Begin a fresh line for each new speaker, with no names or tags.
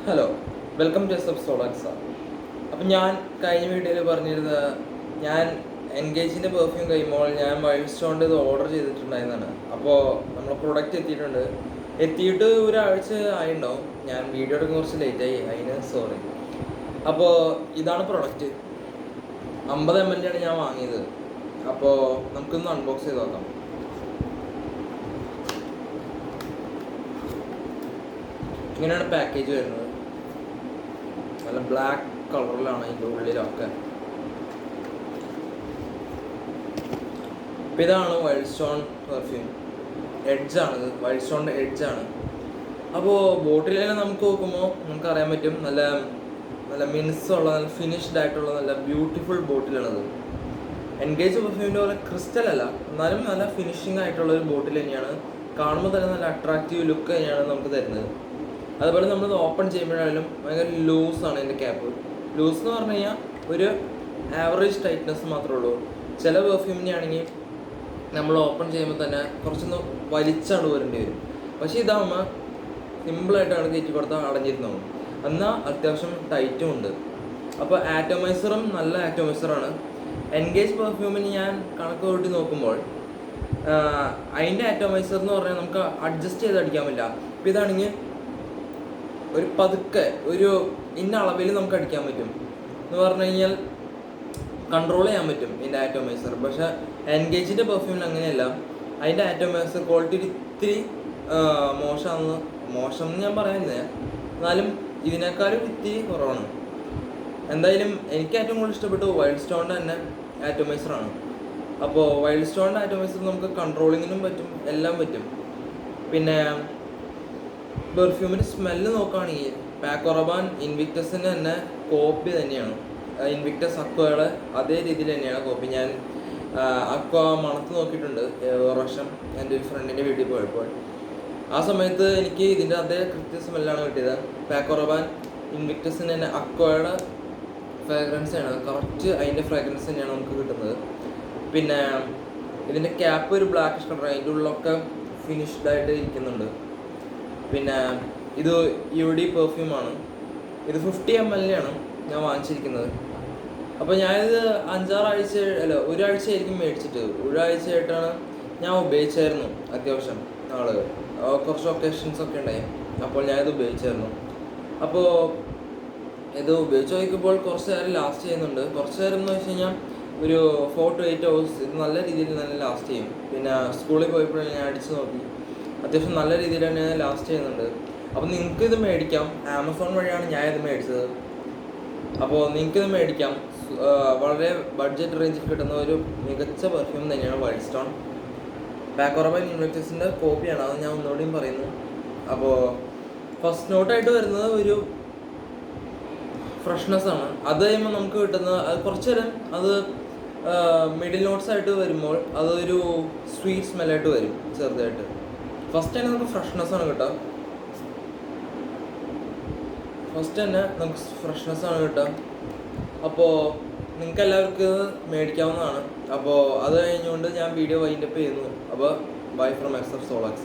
Hello, welcome to S F Solax. അപ്പം ഞാൻ കഴിഞ്ഞ വീഡിയോയിൽ പറഞ്ഞിരുന്നത് ഞാൻ എൻഗേജിൻ്റെ പെർഫ്യൂം കഴിയുമ്പോൾ ഞാൻ വൈൽഡ് സ്റ്റോണിൻ്റെ ഇത് ഓർഡർ ചെയ്തിട്ടുണ്ടായിരുന്നതാണ്. അപ്പോൾ നമ്മുടെ പ്രൊഡക്റ്റ് എത്തിയിട്ടുണ്ട്. എത്തിയിട്ട് ഒരാഴ്ച ആയിട്ടുണ്ടാവും. ഞാൻ വീഡിയോ എടുക്കുന്ന കുറച്ച് ലേറ്റായി, അതിന് സോറി. അപ്പോൾ ഇതാണ് പ്രൊഡക്റ്റ്. 50 ml ആണ് ഞാൻ വാങ്ങിയത്. അപ്പോൾ നമുക്കൊന്ന് അൺബോക്സ് ചെയ്ത് നോക്കാം. ഇങ്ങനെയാണ് പാക്കേജ് വരുന്നത്. നല്ല ബ്ലാക്ക് കളറിലാണ് അതിൻ്റെ ഉള്ളിലൊക്കെ. അപ്പം ഇതാണ് വൈൽഡ് സ്റ്റോൺ പെർഫ്യൂം. എഡ്ജാണിത്, വൈൽഡ് സ്റ്റോണിൻ്റെ എഡ്ജാണ്. അപ്പോൾ ബോട്ടിലെല്ലാം നമുക്ക് നോക്കുമ്പോൾ നമുക്കറിയാൻ പറ്റും നല്ല നല്ല മിനുസുള്ള, നല്ല ഫിനിഷ്ഡ് ആയിട്ടുള്ള നല്ല ബ്യൂട്ടിഫുൾ ബോട്ടിലാണത്. എൻഗേജ് പെർഫ്യൂമിൻ്റെ പോലെ ക്രിസ്റ്റൽ അല്ല, എന്നാലും നല്ല ഫിനിഷിംഗ് ആയിട്ടുള്ള ഒരു ബോട്ടിൽ തന്നെയാണ്. കാണുമ്പോൾ തന്നെ നല്ല അട്രാക്റ്റീവ് ലുക്ക് തന്നെയാണ് നമുക്ക് തരുന്നത്. അതുപോലെ നമ്മളത് ഓപ്പൺ ചെയ്യുമ്പോഴായാലും ഭയങ്കര ലൂസാണ് അതിൻ്റെ ക്യാപ്പ്. ലൂസ് എന്ന് പറഞ്ഞു കഴിഞ്ഞാൽ ഒരു ആവറേജ് ടൈറ്റ്നെസ് മാത്രമേ ഉള്ളൂ. ചില പെർഫ്യൂമിനെ ആണെങ്കിൽ നമ്മൾ ഓപ്പൺ ചെയ്യുമ്പോൾ തന്നെ കുറച്ചൊന്ന് വലിച്ചാണ് വരേണ്ടി വരും. പക്ഷേ ഇതാകുമ്പോൾ സിമ്പിളായിട്ടാണ് കയറ്റി കൊടുത്താൽ അടഞ്ഞിരുന്നത്. എന്നാൽ അത്യാവശ്യം ടൈറ്റും ഉണ്ട്. അപ്പോൾ ആറ്റോമൈസറും നല്ല ആറ്റോമൈസറാണ്. എൻഗേജ് പെർഫ്യൂമിന് ഞാൻ കണക്ക് കൂട്ടി നോക്കുമ്പോൾ അതിൻ്റെ ആറ്റോമൈസർ എന്ന് പറഞ്ഞാൽ നമുക്ക് അഡ്ജസ്റ്റ് ചെയ്ത് അടിക്കാൻ പറ്റില്ല. അപ്പോൾ ഇതാണെങ്കിൽ ഒരു പതുക്കെ ഒരു ഇന്ന അളവിൽ നമുക്ക് അടിക്കാൻ പറ്റും എന്ന് പറഞ്ഞു കഴിഞ്ഞാൽ കൺട്രോൾ ചെയ്യാൻ പറ്റും ഇതിൻ്റെ ആറ്റോമൈസർ. പക്ഷേ എൻഗേജിൻ്റെ പെർഫ്യൂമിന് അങ്ങനെയല്ല. അതിൻ്റെ ആറ്റോമൈസർ ക്വാളിറ്റി ഇത്തിരി മോശം എന്ന് ഞാൻ പറയുന്നത്, എന്നാലും ഇതിനേക്കാളും ഇത്തിരി കുറവാണ്. എന്തായാലും എനിക്ക് ഏറ്റവും കൂടുതൽ ഇഷ്ടപ്പെട്ടു വൈൽഡ് സ്റ്റോണിൻ്റെ തന്നെ ആറ്റോമൈസറാണ്. അപ്പോൾ വൈൽഡ് സ്റ്റോണിൻ്റെ ആറ്റോമൈസർ നമുക്ക് കൺട്രോളിങ്ങിനും പറ്റും, എല്ലാം പറ്റും. പിന്നെ പെർഫ്യൂമിൻ്റെ സ്മെല്ല് നോക്കുകയാണെങ്കിൽ പാക്കോ റബാൻ ഇൻവിക്ടസിൻ്റെ തന്നെ കോപ്പി തന്നെയാണ്. ഇൻവിക്ടസ് അക്വയുടെ അതേ രീതിയിൽ തന്നെയാണ് കോപ്പി. ഞാൻ അക്വ മണത്ത് നോക്കിയിട്ടുണ്ട് ഒരു പ്രാവശ്യം എൻ്റെ ഒരു ഫ്രണ്ടിൻ്റെ വീട്ടിൽ പോയപ്പോൾ. ആ സമയത്ത് എനിക്ക് ഇതിൻ്റെ അതേ കൃത്യ സ്മെല്ലാണ് കിട്ടിയത്. പാക്കോ റബാൻ ഇൻവിക്ടസിൻ്റെ തന്നെ അക്വയുടെ ഫ്രാഗ്രൻസ് ആണ് കറക്റ്റ്, അതിൻ്റെ ഫ്രാഗ്രൻസ് തന്നെയാണ് നമുക്ക് കിട്ടുന്നത്. പിന്നെ ഇതിൻ്റെ ക്യാപ്പ് ഒരു ബ്ലാക്കിഷ് കളർ, അതിൻ്റെ ഉള്ളിലൊക്കെ ഫിനിഷ്ഡ് ആയിട്ട് ഇരിക്കുന്നുണ്ട്. പിന്നെ ഇത് UD പെർഫ്യൂമാണ്. ഇത് 50 ml ആണ് ഞാൻ വാങ്ങിച്ചിരിക്കുന്നത്. അപ്പോൾ ഞാനിത് 5-6 ആഴ്ച ഒരാഴ്ചയായിരിക്കും മേടിച്ചിട്ട്. ഒരാഴ്ചയായിട്ടാണ് ഞാൻ ഉപയോഗിച്ചായിരുന്നു. അത്യാവശ്യം കുറച്ച് ഒക്കേഷൻസ് ഒക്കെ ഉണ്ടായി, അപ്പോൾ ഞാനിത് ഉപയോഗിച്ചായിരുന്നു. അപ്പോൾ ഇത് ഉപയോഗിച്ച് നോക്കിയപ്പോൾ കുറച്ച് നേരം ലാസ്റ്റ് ചെയ്യുന്നുണ്ട്. കുറച്ച് നേരം എന്ന് വെച്ച് കഴിഞ്ഞാൽ ഒരു 4 to 8 hours ഇത് നല്ല രീതിയിൽ നല്ല ലാസ്റ്റ് ചെയ്യും. പിന്നെ സ്കൂളിൽ പോയപ്പോഴും ഞാൻ അടിച്ച് നോക്കി, അത്യാവശ്യം നല്ല രീതിയിൽ തന്നെ ലാസ്റ്റ് ചെയ്യുന്നുണ്ട്. അപ്പോൾ നിങ്ങൾക്കിത് മേടിക്കാം. ആമസോൺ വഴിയാണ് ഞാൻ ഇത് മേടിച്ചത്. അപ്പോൾ നിങ്ങൾക്കിത് മേടിക്കാം. വളരെ ബഡ്ജറ്റ് റേഞ്ചിൽ കിട്ടുന്ന ഒരു മികച്ച പെർഫ്യൂം തന്നെയാണ് വൈൽഡ് സ്റ്റോൺ. പാക്കോ റബാൻ ഇൻവിക്ടസിൻ്റെ കോപ്പിയാണ്, അത് ഞാൻ ഒന്നുകൂടിയും പറയുന്നു. അപ്പോൾ ഫസ്റ്റ് നോട്ടായിട്ട് വരുന്നത് ഒരു ഫ്രഷ്നെസ് ആണ്. അത് കഴിയുമ്പോൾ നമുക്ക് കിട്ടുന്നത് അത് കുറച്ച് നേരം അത് മിഡിൽ നോട്ട്സ് ആയിട്ട് വരുമ്പോൾ അതൊരു സ്വീറ്റ് സ്മെല്ലായിട്ട് വരും ചെറുതായിട്ട്. ഫസ്റ്റ് തന്നെ നമുക്ക് ഫ്രഷ്നെസ് ആണ് കിട്ടുക. അപ്പോൾ നിങ്ങൾക്ക് എല്ലാവർക്കും മേടിക്കാവുന്നതാണ്. അപ്പോൾ അത് കഴിഞ്ഞുകൊണ്ട് ഞാൻ വീഡിയോ വൈൻഡപ്പ് ചെയ്യുന്നു. അപ്പോൾ ബൈ ഫ്രം എസ് എഫ് സോളാക്സ.